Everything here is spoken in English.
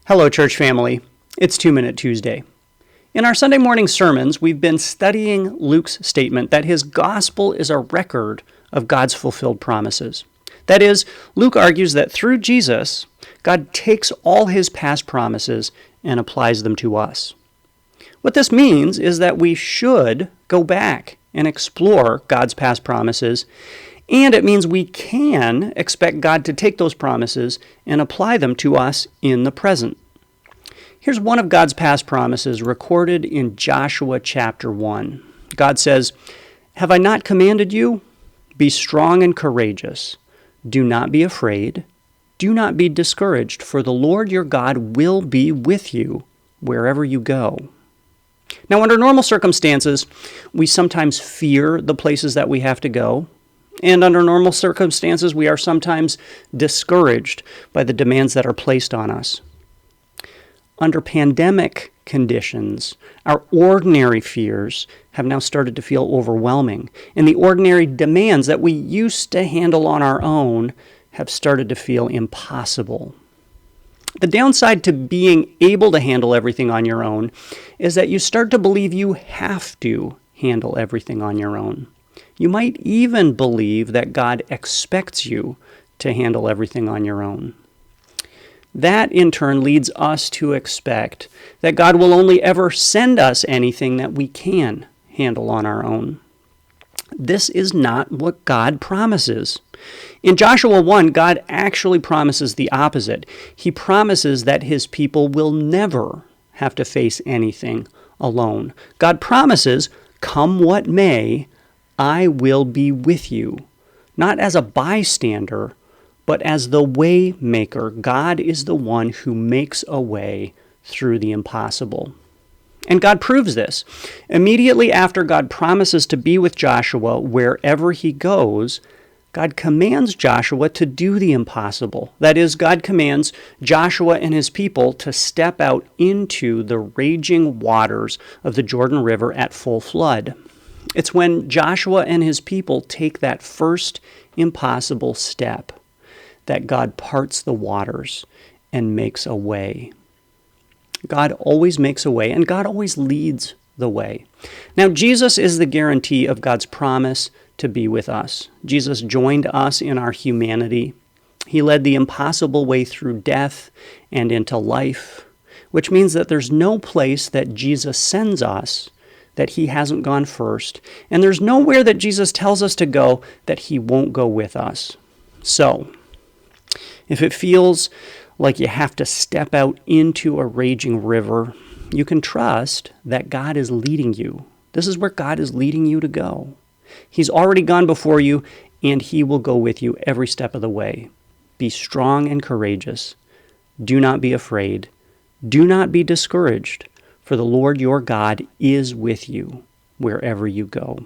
Hello, church family. It's 2-Minute Tuesday. In our Sunday morning sermons, we've been studying Luke's statement that his gospel is a record of God's fulfilled promises. That is, Luke argues that through Jesus, God takes all his past promises and applies them to us. What this means is that we should go back and explore God's past promises, and it means we can expect God to take those promises and apply them to us in the present. Here's one of God's past promises recorded in Joshua chapter 1. God says, "Have I not commanded you? Be strong and courageous. Do not be afraid. Do not be discouraged, for the Lord your God will be with you wherever you go." Now, under normal circumstances, we sometimes fear the places that we have to go. And under normal circumstances, we are sometimes discouraged by the demands that are placed on us. Under pandemic conditions, our ordinary fears have now started to feel overwhelming, and the ordinary demands that we used to handle on our own have started to feel impossible. The downside to being able to handle everything on your own is that you start to believe you have to handle everything on your own. You might even believe that God expects you to handle everything on your own. That, in turn, leads us to expect that God will only ever send us anything that we can handle on our own. This is not what God promises. In Joshua 1, God actually promises the opposite. He promises that his people will never have to face anything alone. God promises, "Come what may, I will be with you," not as a bystander, but as the way maker. God is the one who makes a way through the impossible. And God proves this. Immediately after God promises to be with Joshua wherever he goes, God commands Joshua to do the impossible. That is, God commands Joshua and his people to step out into the raging waters of the Jordan River at full flood. It's when Joshua and his people take that first impossible step that God parts the waters and makes a way. God always makes a way, and God always leads the way. Now, Jesus is the guarantee of God's promise to be with us. Jesus joined us in our humanity. He led the impossible way through death and into life, which means that there's no place that Jesus sends us that he hasn't gone first, and there's nowhere that Jesus tells us to go that he won't go with us. So, if it feels like you have to step out into a raging river, you can trust that God is leading you. This is where God is leading you to go. He's already gone before you, and he will go with you every step of the way. Be strong and courageous. Do not be afraid. Do not be discouraged, for the Lord your God is with you wherever you go.